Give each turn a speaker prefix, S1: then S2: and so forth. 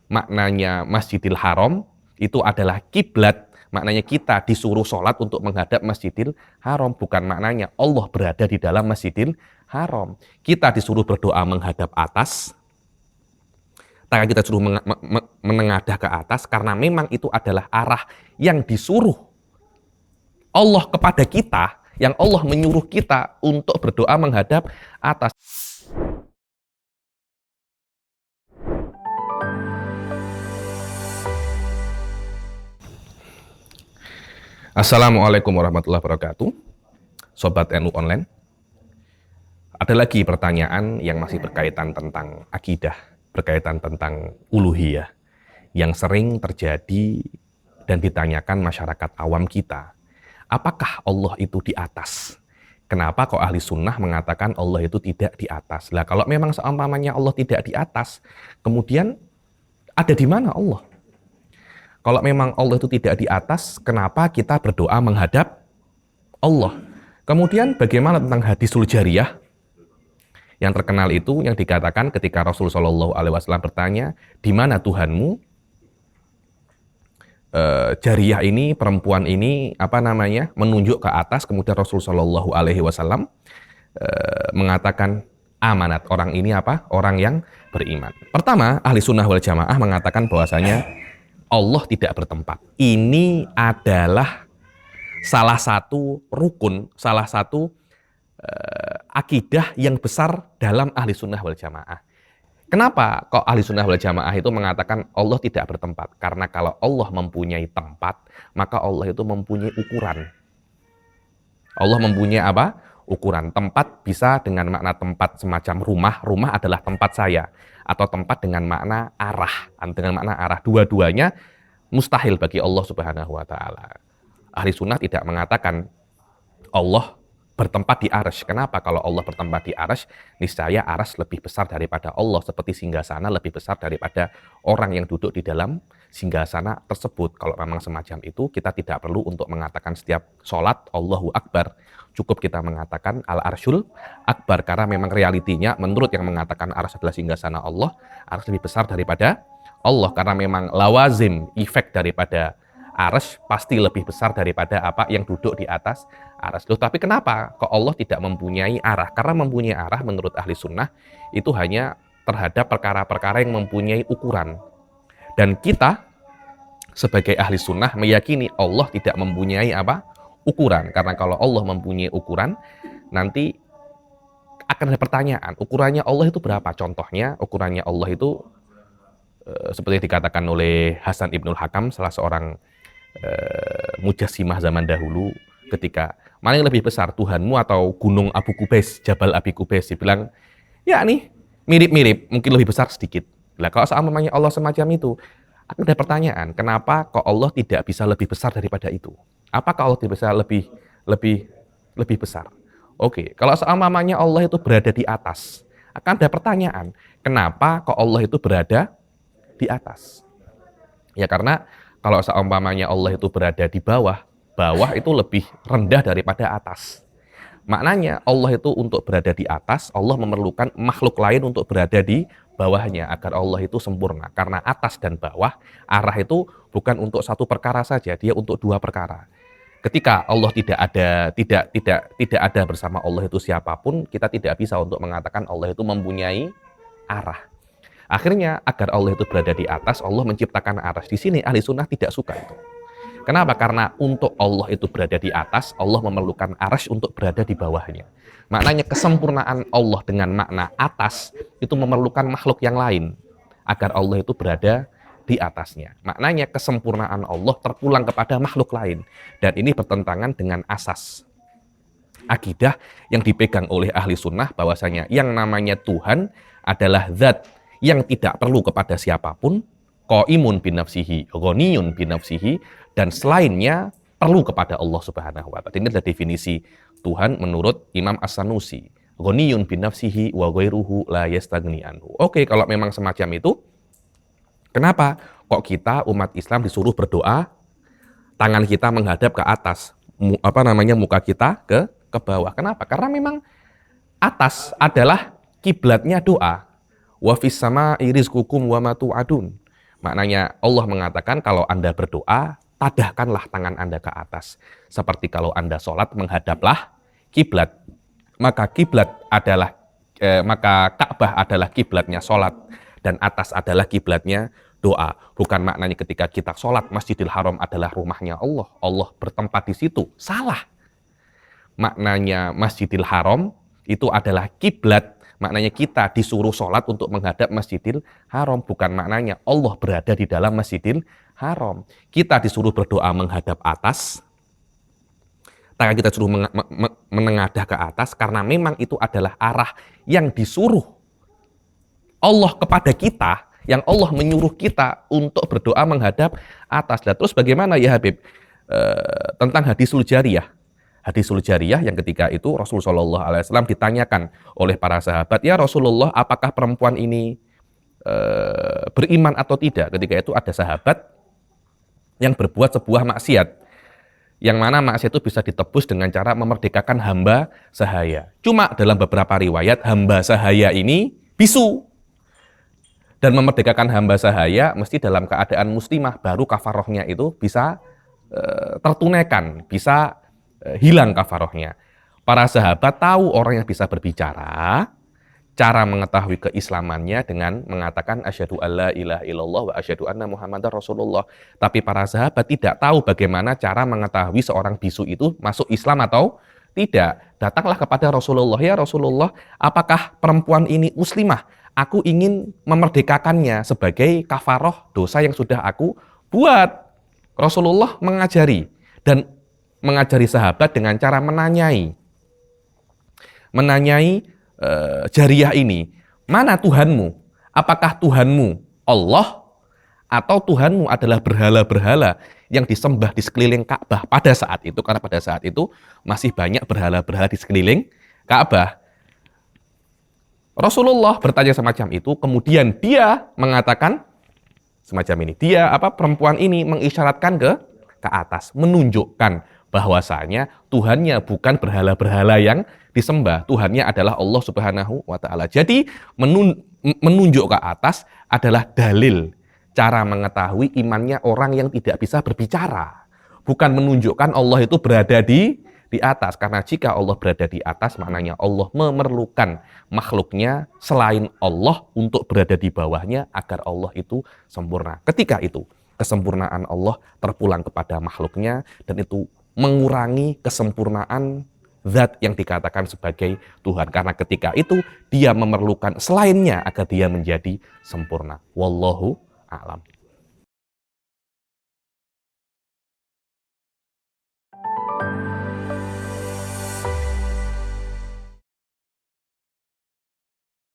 S1: maknanya Masjidil Haram itu adalah kiblat, maknanya kita disuruh sholat untuk menghadap Masjidil Haram, bukan maknanya Allah berada di dalam Masjidil Haram. Kita disuruh berdoa menghadap atas, tangan kita suruh menengadah ke atas, karena memang itu adalah arah yang disuruh Allah kepada kita, yang Allah menyuruh kita untuk berdoa menghadap atas. Assalamualaikum warahmatullahi wabarakatuh, Sobat NU Online. Ada lagi pertanyaan yang masih berkaitan tentang akidah, berkaitan tentang uluhiyah, yang sering terjadi dan ditanyakan masyarakat awam kita. Apakah Allah itu di atas? Kenapa kok ahli sunnah mengatakan Allah itu tidak di atas? Lah kalau memang seumpamanya Allah tidak di atas, kemudian ada di mana Allah? Kalau memang Allah itu tidak di atas, kenapa kita berdoa menghadap Allah? Kemudian bagaimana tentang hadisul jariyah? Yang terkenal itu yang dikatakan ketika Rasulullah SAW bertanya, di mana Tuhanmu? Jariyah ini, perempuan ini, menunjuk ke atas, kemudian Rasulullah SAW mengatakan amanat. Orang ini apa? Orang yang beriman. Pertama, ahli sunnah wal jamaah mengatakan bahwasanya Allah tidak bertempat. Ini adalah salah satu rukun, salah satu akidah yang besar dalam ahli sunnah wal jamaah. Kenapa kok ahli sunnah wal jamaah itu mengatakan Allah tidak bertempat? Karena kalau Allah mempunyai tempat, maka Allah itu mempunyai ukuran. Allah mempunyai apa? Ukuran. Tempat bisa dengan makna tempat semacam rumah. Rumah adalah tempat saya. Atau tempat dengan makna arah. Dengan makna arah. Dua-duanya mustahil bagi Allah Subhanahu wa Ta'ala. Ahli sunnah tidak mengatakan Allah bertempat di arsy. Kenapa? Kalau Allah bertempat di arsy, niscaya arsy lebih besar daripada Allah, seperti singgasana lebih besar daripada orang yang duduk di dalam singgasana tersebut. Kalau memang semacam itu, kita tidak perlu untuk mengatakan setiap sholat Allahu Akbar. Cukup kita mengatakan al-arsyul akbar, karena memang realitinya menurut yang mengatakan arsy adalah singgasana Allah, arsy lebih besar daripada Allah, karena memang lawazim, efek daripada arsy pasti lebih besar daripada apa yang duduk di atas arsy. Loh, tapi kenapa kok Allah tidak mempunyai arah? Karena mempunyai arah menurut ahli sunnah itu hanya terhadap perkara-perkara yang mempunyai ukuran. Dan kita sebagai ahli sunnah meyakini Allah tidak mempunyai apa? Ukuran. Karena kalau Allah mempunyai ukuran, nanti akan ada pertanyaan, ukurannya Allah itu berapa? Contohnya, ukurannya Allah itu seperti dikatakan oleh Hasan Ibnul Hakam, salah seorang mujassimah zaman dahulu, ketika mana yang lebih besar, Tuhanmu atau gunung Abu Qubais, Jabal Abi Qubais? Dibilang, ya nih mirip-mirip, mungkin lebih besar sedikit. Lah kalau seumpamanya Allah semacam itu, akan ada pertanyaan, kenapa kok Allah tidak bisa lebih besar daripada itu? Apakah Allah tidak bisa lebih besar? Oke, kalau seumpamanya Allah itu berada di atas, akan ada pertanyaan, kenapa kok Allah itu berada di atas? Ya karena kalau seumpamanya Allah itu berada di bawah, bawah itu lebih rendah daripada atas. Maknanya Allah itu untuk berada di atas, Allah memerlukan makhluk lain untuk berada di bawahnya agar Allah itu sempurna. Karena atas dan bawah, arah itu bukan untuk satu perkara saja, dia untuk dua perkara. Ketika Allah tidak ada bersama Allah itu siapapun, kita tidak bisa untuk mengatakan Allah itu mempunyai arah. Akhirnya agar Allah itu berada di atas, Allah menciptakan arsy. Di sini ahli sunnah tidak suka itu. Kenapa? Karena untuk Allah itu berada di atas, Allah memerlukan arsy untuk berada di bawahnya. Maknanya kesempurnaan Allah dengan makna atas itu memerlukan makhluk yang lain agar Allah itu berada di atasnya. Maknanya kesempurnaan Allah terpulang kepada makhluk lain. Dan ini bertentangan dengan asas akidah yang dipegang oleh ahli sunnah, bahwasanya yang namanya Tuhan adalah zat yang tidak perlu kepada siapapun, qaimun binafsihi, ghaniyun binafsihi, dan selainnya perlu kepada Allah Subhanahu wa Ta'ala. Ini adalah definisi Tuhan menurut Imam As-Sanusi. Ghaniyun binafsihi wa ghairuhu la yastaghni anhu. Oke, kalau memang semacam itu, kenapa kok kita umat Islam disuruh berdoa tangan kita menghadap ke atas, muka kita ke bawah? Kenapa? Karena memang atas adalah kiblatnya doa. Wa fis sama'i rizqukum wa ma tu'adun. Maknanya Allah mengatakan kalau Anda berdoa, tadahkanlah tangan Anda ke atas. Seperti kalau Anda sholat, menghadaplah kiblat. Maka maka Ka'bah adalah kiblatnya sholat. Dan atas adalah kiblatnya doa. Bukan maknanya ketika kita sholat, Masjidil Haram adalah rumahnya Allah. Allah bertempat di situ. Salah. Maknanya Masjidil Haram itu adalah kiblat. Maknanya kita disuruh sholat untuk menghadap Masjidil Haram. Bukan maknanya Allah berada di dalam Masjidil Haram. Kita disuruh berdoa menghadap atas. Tangan kita suruh menengadah ke atas. Karena memang itu adalah arah yang disuruh Allah kepada kita. Yang Allah menyuruh kita untuk berdoa menghadap atas. Nah, terus bagaimana ya Habib? Tentang hadisul jariyah. Hadisul jariyah yang ketika itu Rasulullah SAW ditanyakan oleh para sahabat, ya Rasulullah, apakah perempuan ini beriman atau tidak? Ketika itu ada sahabat yang berbuat sebuah maksiat, yang mana maksiat itu bisa ditebus dengan cara memerdekakan hamba sahaya. Cuma dalam beberapa riwayat, hamba sahaya ini bisu. Dan memerdekakan hamba sahaya mesti dalam keadaan muslimah, baru kafarohnya itu bisa tertunaikan, bisa hilang kafarohnya. Para sahabat tahu orang yang bisa berbicara, cara mengetahui keislamannya dengan mengatakan asyhadu alla ilaha illallah wa asyhadu anna muhammadar rasulullah. Tapi para sahabat tidak tahu bagaimana cara mengetahui seorang bisu itu masuk Islam atau tidak. Datanglah kepada Rasulullah, ya Rasulullah, apakah perempuan ini muslimah? Aku ingin memerdekakannya sebagai kafaroh dosa yang sudah aku buat. Rasulullah mengajari dan mengajari sahabat dengan cara menanyai jariyah ini, mana Tuhanmu? Apakah Tuhanmu Allah atau Tuhanmu adalah berhala-berhala yang disembah di sekeliling Ka'bah pada saat itu? Karena pada saat itu masih banyak berhala-berhala di sekeliling Ka'bah. Rasulullah bertanya semacam itu, kemudian dia mengatakan semacam ini. Perempuan ini mengisyaratkan ke atas, menunjukkan bahwasanya Tuhannya bukan berhala-berhala yang disembah. Tuhannya adalah Allah Subhanahu wa Ta'ala. Jadi menunjuk ke atas adalah dalil cara mengetahui imannya orang yang tidak bisa berbicara. Bukan menunjukkan Allah itu berada di atas. Karena jika Allah berada di atas, maknanya Allah memerlukan makhluknya selain Allah untuk berada di bawahnya agar Allah itu sempurna. Ketika itu, kesempurnaan Allah terpulang kepada makhluknya dan itu mengurangi kesempurnaan zat yang dikatakan sebagai Tuhan. Karena ketika itu dia memerlukan selainnya agar dia menjadi sempurna. Wallahu a'lam.